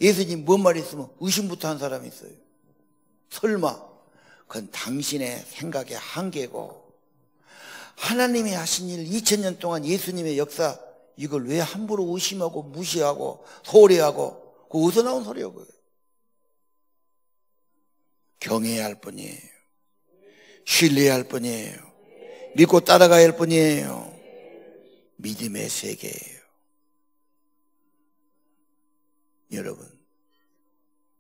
예수님 뭔 말 있으면 의심부터 한 사람이 있어요. 설마 그건 당신의 생각의 한계고 하나님이 하신 일 2000년 동안 예수님의 역사 이걸 왜 함부로 의심하고 무시하고 소리하고 그 어디서 나온 소리예요? 그게? 경외해야 할 뿐이에요. 신뢰해야 할 뿐이에요. 믿고 따라가야 할 뿐이에요. 믿음의 세계예요. 여러분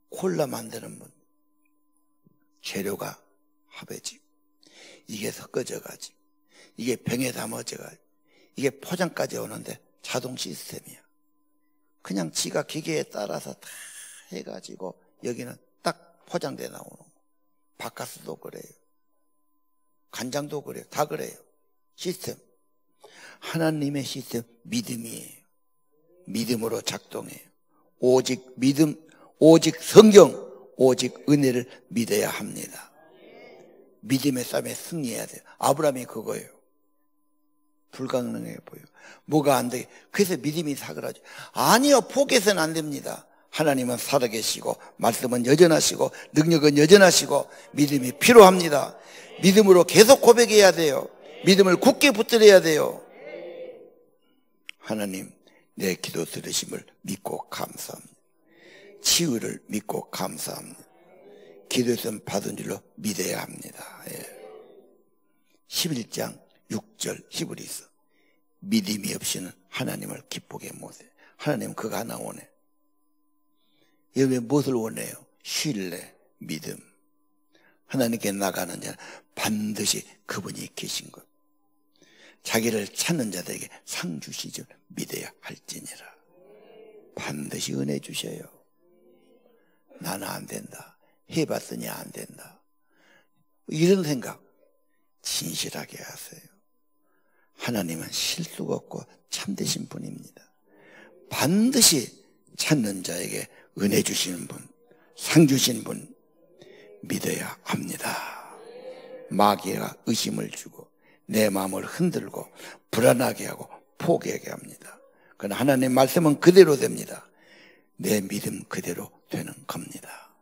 콜라 만드는 분 재료가 합해지고 이게 섞어져 가지고 이게 병에 담아져 가지고 이게 포장까지 오는데 자동 시스템이야. 그냥 지가 기계에 따라서 다 해가지고 여기는 딱 포장돼 나오는 거. 바카스도 그래요. 간장도 그래요. 다 그래요. 시스템. 하나님의 시스템 믿음이에요. 믿음으로 작동해요. 오직 믿음, 오직 성경, 오직 은혜를 믿어야 합니다. 믿음의 싸움에 승리해야 돼요. 아브라함이 그거예요. 불가능해 보여. 뭐가 안 돼? 그래서 믿음이 사그라져. 아니요, 포기해서는 안 됩니다. 하나님은 살아계시고 말씀은 여전하시고 능력은 여전하시고 믿음이 필요합니다. 믿음으로 계속 고백해야 돼요. 믿음을 굳게 붙들어야 돼요. 하나님 내 기도 들으심을 믿고 감사합니다. 치유를 믿고 감사합니다. 기도에서 받은 줄로 믿어야 합니다. 11장 6절 히브리서 믿음이 없이는 하나님을 기쁘게 못해. 하나님은 그거 하나 원해. 여기 무엇을 원해요? 신뢰, 믿음. 하나님께 나가는 자는 반드시 그분이 계신 것. 자기를 찾는 자들에게 상 주시줄 믿어야 할지니라. 반드시 은혜 주셔요. 나는 안 된다. 해봤더니 안 된다. 이런 생각 진실하게 하세요. 하나님은 실수가 없고 참되신 분입니다. 반드시 찾는 자에게 은혜 주시는 분, 상 주시는 분 믿어야 합니다. 마귀가 의심을 주고 내 마음을 흔들고 불안하게 하고 포기하게 합니다. 그러나 하나님의 말씀은 그대로 됩니다. 내 믿음 그대로 되는 겁니다.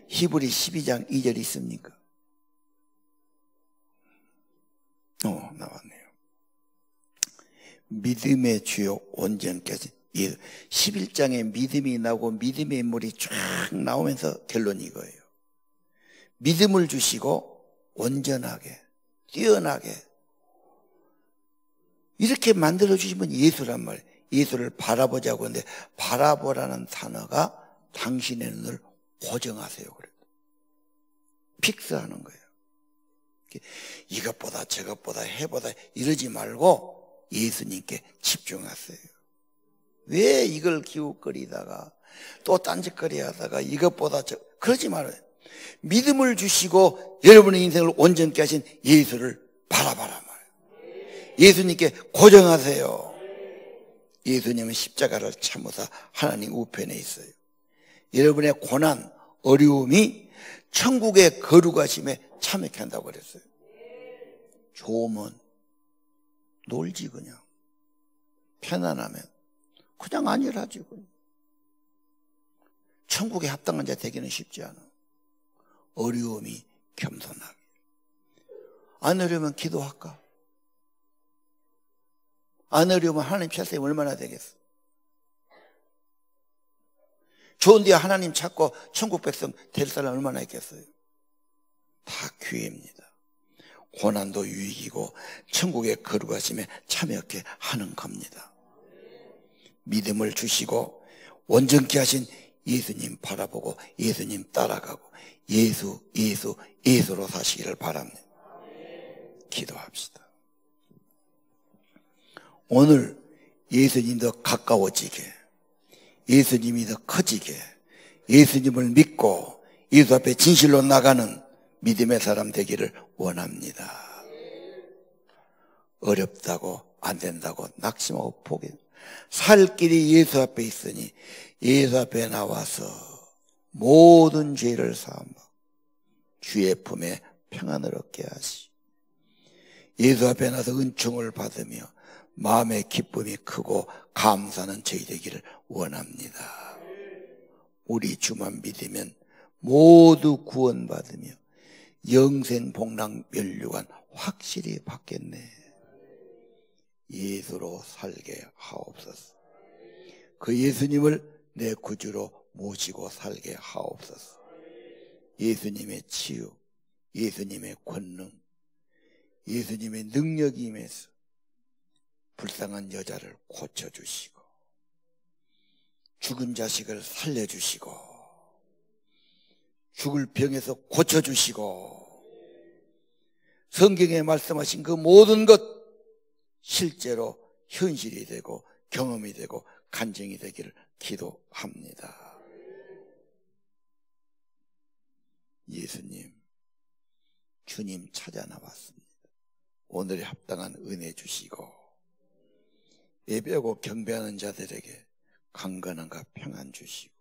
히브리 12장 2절 있습니까? 나왔네요. 믿음의 주요 온전까지 11장에 믿음이 나오고 믿음의 인물이 쫙 나오면서 결론이 이거예요. 믿음을 주시고 온전하게 뛰어나게 이렇게 만들어주신 분이 예수란 말이에요. 예수를 바라보자고 하는데 바라보라는 단어가 당신의 눈을 고정하세요. 그래요. 픽스하는 거예요. 이것보다 저것보다 해보다 이러지 말고 예수님께 집중하세요. 왜 이걸 기웃거리다가 또 딴짓거리 하다가 이것보다 그러지 말아요. 믿음을 주시고 여러분의 인생을 온전케 하신 예수를 바라봐라 말이에요. 예수님께 고정하세요. 예수님은 십자가를 참으사 하나님 우편에 있어요. 여러분의 고난, 어려움이 천국의 거룩하심에 참여케 한다고 그랬어요. 좋으면 놀지 그냥. 편안하면 그냥 아니라지. 천국에 합당한 자 되기는 쉽지 않아. 어려움이 겸손하게. 안 어려우면 기도할까? 안 어려우면 하나님 찾으면 얼마나 되겠어? 좋은데 하나님 찾고 천국 백성 될 사람 얼마나 있겠어요? 다 기회입니다. 고난도 유익이고 천국의 거룩하심에 참여하게 하는 겁니다. 믿음을 주시고 온전케 하신 예수님 바라보고 예수님 따라가고 예수로 사시기를 바랍니다. 기도합시다. 오늘 예수님 더 가까워지게, 예수님이 더 커지게, 예수님을 믿고 예수 앞에 진실로 나가는 믿음의 사람 되기를 원합니다. 어렵다고 안 된다고 낙심하고 포기. 살 길이 예수 앞에 있으니 예수 앞에 나와서 모든 죄를 사함받고 주의 품에 평안을 얻게 하시. 예수 앞에 나서 은총을 받으며 마음의 기쁨이 크고 감사하는 저희 되기를 원합니다. 우리 주만 믿으면 모두 구원받으며 영생 복락 면류관 확실히 받겠네. 예수로 살게 하옵소서. 그 예수님을 내 구주로 모시고 살게 하옵소서. 예수님의 치유, 예수님의 권능, 예수님의 능력이 임해서 불쌍한 여자를 고쳐주시고 죽은 자식을 살려주시고 죽을 병에서 고쳐주시고 성경에 말씀하신 그 모든 것 실제로 현실이 되고 경험이 되고 간증이 되기를 기도합니다. 예수님, 주님 찾아 나왔습니다. 오늘의 합당한 은혜 주시고 예배하고 경배하는 자들에게 강건함과 평안 주시고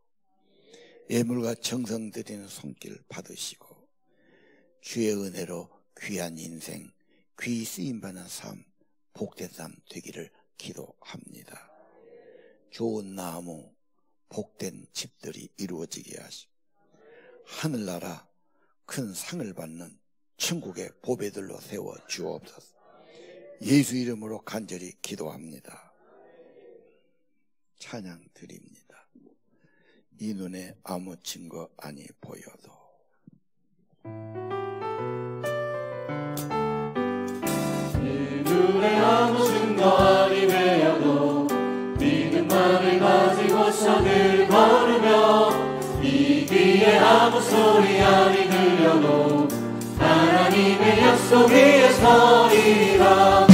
예물과 정성 드리는 손길 받으시고 주의 은혜로 귀한 인생, 귀히 쓰임받는 삶, 복된 삶 되기를 기도합니다. 좋은 나무, 복된 집들이 이루어지게 하시고 하늘나라 큰 상을 받는 천국의 보배들로 세워 주옵소서. 예수 이름으로 간절히 기도합니다. 찬양 드립니다. 이 눈에 아무 증거 아니 보여도 이 눈에 아무 증거 아니 보여도 믿음만을 가지고서 늘 걸으며 이 귀에 아무 소리 아니 들려도 서리라.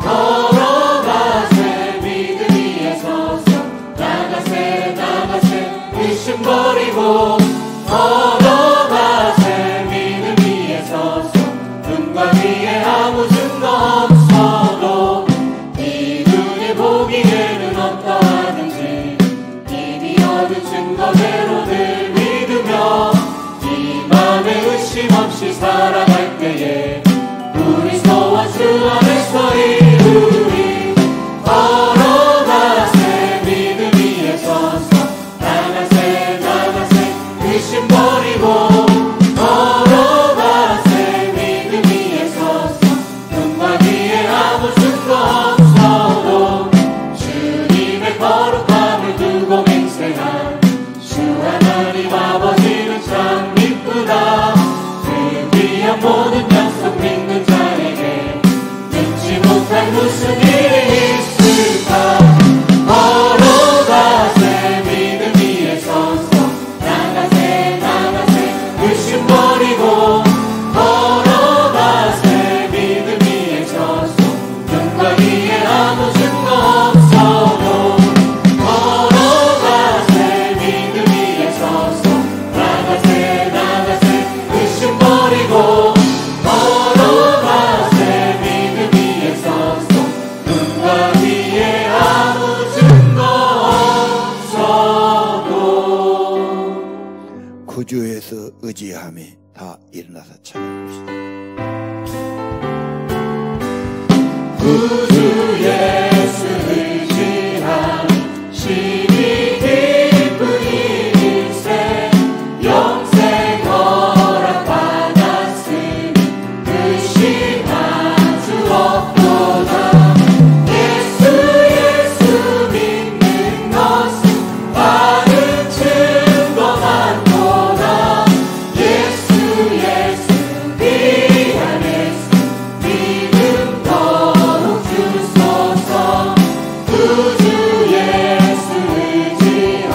걸어가세 믿음 위에 서서 나가세 나가세 의심 버리고 걸어가세 믿음 위에 서서 눈과 귀에 아무 증거 없어도 이 눈에 보기에는 어떠하든지 이미 얻은 증거대로들 믿으며 이 맘에 의심 없이 살아갈 때에 우리 소원 주 안에서 이루리. 걸어가세 믿음 위에 서서 나가세 나가세 의심 버리고 걸어가세 믿음 위에 서서 눈과 귀에 아무 증거 없어도 주님의 거룩함을 두고 맹세한 주 하나님 아버지는 참 이쁘다. 그 귀한 모든 약속 믿는 자에게 믿지 못할 무슨 일이 있을까. 걸어가세 믿음 위에 서서 나가세 나가세 의심 버리고 걸어가세 믿음 위에 서서 눈과 귀에 아무 증거 없어도 걸어가세 믿음 위에 서서 나가세 나가세 의심 버리고 걸어가세 믿음 위에 서서 눈과 귀에 아무 증거 없어도. 구주에서 의지함이 다 일어나서 찬양합시다. 구주 예수 의지함 심히 기쁜 일세 영생 허락받았으니 의심한 주 없도다. 예수 믿는 것은 많은 증거 많도다. 예수 미안해서 믿음 더욱 주소서. 구주 예수 의지한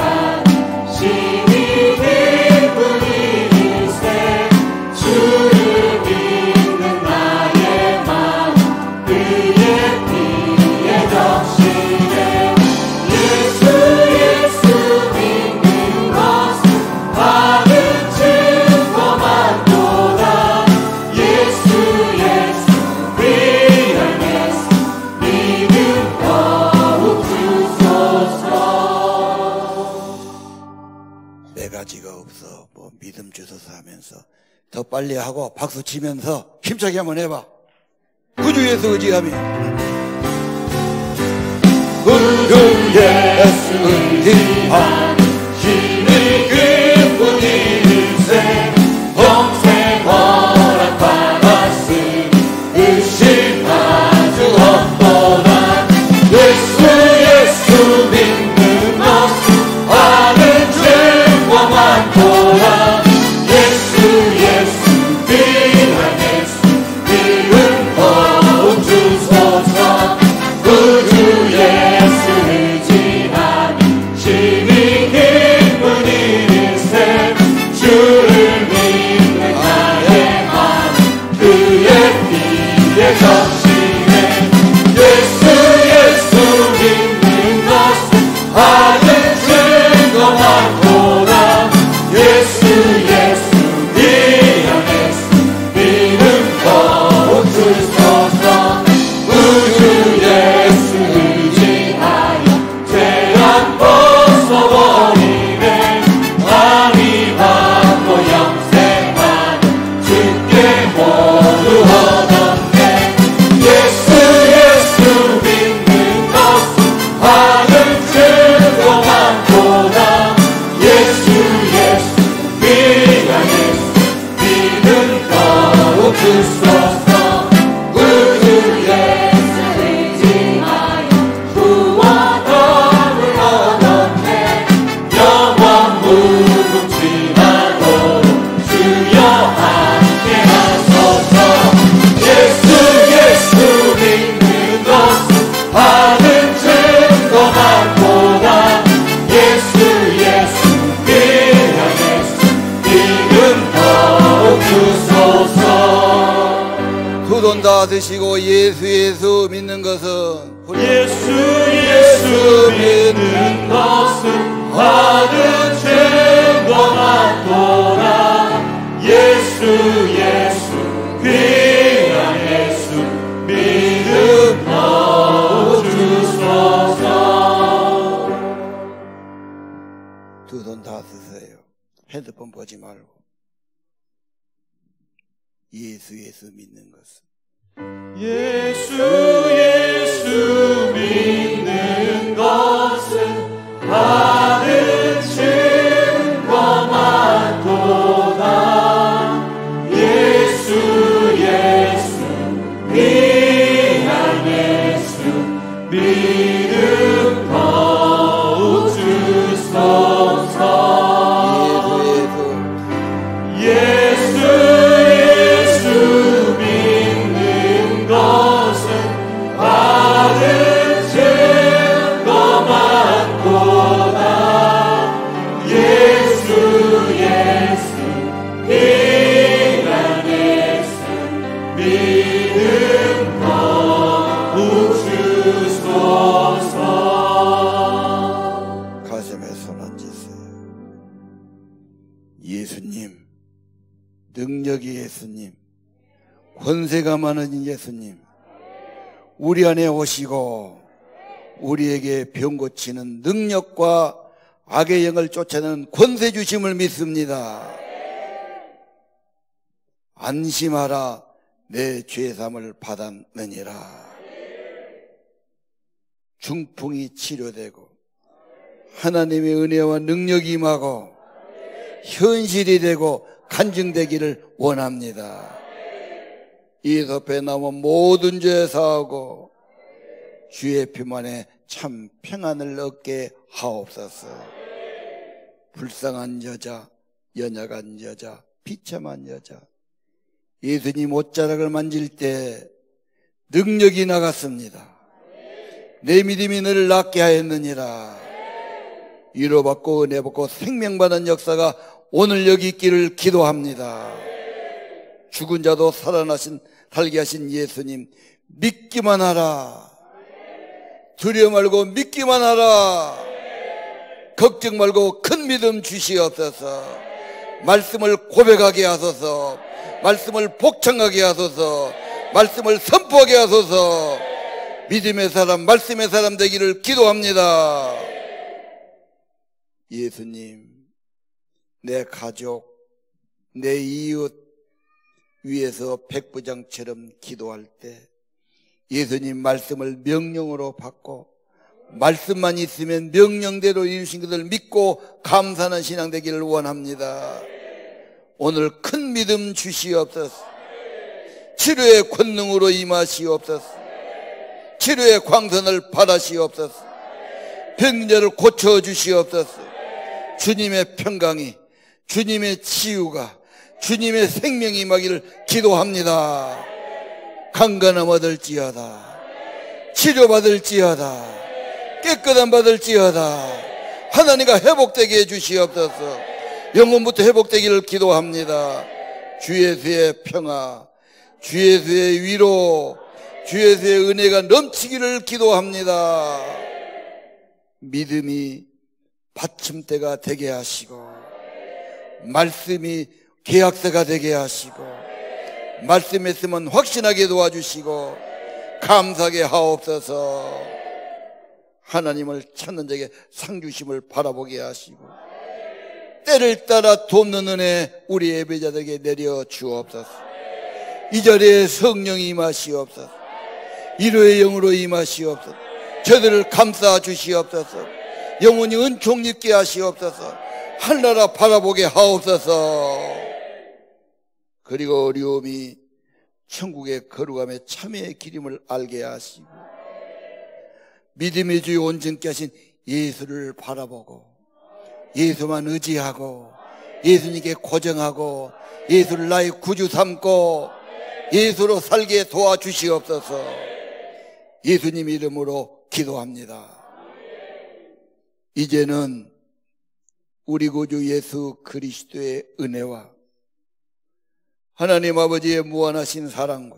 심히 기쁜 일세 주를 믿는 나의 마음 그의 피에 적시네. 예수 믿는 것은 많은 증거 많도다. 예수 미안해서 믿음 더욱 주소서. 네 가지가 없어 뭐 믿음 주소서 하면서 더 빨리 하고 박수 치면서 힘차게 한번 해봐. 구주에서 의지함이 구주 예수 의지한 힘이 기쁜 일세 영생 허락받았으니 의심한 주 없도다. 예수 믿는 것은 많은 증거 많도다. 예수 미안해서 믿음 더욱 주소서. 구주 예수 의지하니 심히 기쁜 일세 주를 믿는 나의 마음 그의 피에 적시네. 예수 믿는 것은 많은 증거 많도다. 예수 미안해서 믿음 더욱 주소서. 구주 예수 의지하여 죄악 벗어버리네. 마음이 받고 영생하는 주께 모두 얻었네. 예수 믿는 것은 많은 증거 드시고 예수 믿는 것은 예수 믿는 것은 받은 죄와 같도다. 예수 귀한 예수 믿음하오 주소서. 두 손 다 쓰세요. 핸드폰 보지 말고. 예수 믿는 것은 예수 믿는 것은 받은 증거 많도다. 예수 귀한 예수 믿음하오 주소서. 예수 믿는 것은 받은 증거 많도다. 예수 귀한 예수 믿음하오 주소서. 가슴에 손 얹으세요. 예수님, 능력이 예수님, 권세가 많은 예수님, 우리 안에 오시고 우리에게 병 고치는 능력과 악의 영을 쫓아내는 권세 주심을 믿습니다. 안심하라, 내 죄삼을 받았느니라. 중풍이 치료되고 하나님의 은혜와 능력이 임하고 현실이 되고 간증되기를 원합니다. 이섭에 남은 모든 죄 사하고 주의 피만에 참 평안을 얻게 하옵소서. 불쌍한 여자, 연약한 여자, 비참한 여자, 예수님 옷자락을 만질 때 능력이 나갔습니다. 내 믿음이 너를 낫게 하였느니라. 위로받고 은혜받고 생명받는 역사가 오늘 여기 있기를 기도합니다. 죽은 자도 살게 하신 예수님, 믿기만 하라. 두려워 말고 믿기만 하라. 걱정 말고 큰 믿음 주시옵소서. 말씀을 고백하게 하소서. 말씀을 복창하게 하소서. 말씀을 선포하게 하소서. 믿음의 사람, 말씀의 사람 되기를 기도합니다. 예수님, 내 가족, 내 이웃 위에서 백부장처럼 기도할 때 예수님 말씀을 명령으로 받고 말씀만 있으면 명령대로 이루신 것을 믿고 감사하는 신앙 되기를 원합니다. 오늘 큰 믿음 주시옵소서. 치료의 권능으로 임하시옵소서. 치료의 광선을 받으시옵소서. 병자를 고쳐주시옵소서. 주님의 평강이, 주님의 치유가, 주님의 생명이 임하기를 기도합니다. 강건함 얻을지어다. 치료받을지어다. 깨끗함 받을지어다. 하나님과 회복되게 해주시옵소서. 영혼부터 회복되기를 기도합니다. 주 예수의 평화, 주 예수의 위로, 주 예수의 은혜가 넘치기를 기도합니다. 믿음이 받침대가 되게 하시고 말씀이 계약서가 되게 하시고 말씀했으면 확신하게 도와주시고 감사하게 하옵소서. 하나님을 찾는 자에게 상 주심을 바라보게 하시고 때를 따라 돕는 은혜 우리 예배자들에게 내려 주옵소서. 이 자리에 성령이 임하시옵소서. 위로의 영으로 임하시옵소서. 저들을 감싸 주시옵소서. 영원히 은총 입게 하시옵소서. 하늘나라 바라보게 하옵소서. 그리고 어려움이 천국의 거룩함에 참여의 기림을 알게 하시고 믿음의 주의 온전케 하신 예수를 바라보고 예수만 의지하고 예수님께 고정하고 예수를 나의 구주 삼고 예수로 살게 도와주시옵소서. 예수님 이름으로 기도합니다. 이제는 우리 구주 예수 그리스도의 은혜와 하나님 아버지의 무한하신 사랑과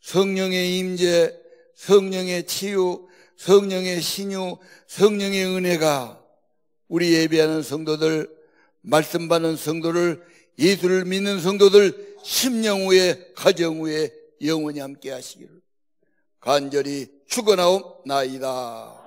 성령의 임재, 성령의 치유, 성령의 신유, 성령의 은혜가 우리 예배하는 성도들, 말씀 받는 성도를, 예수를 믿는 성도들 심령 후에, 가정 후에 영원히 함께 하시기를 간절히 축원하옵나이다.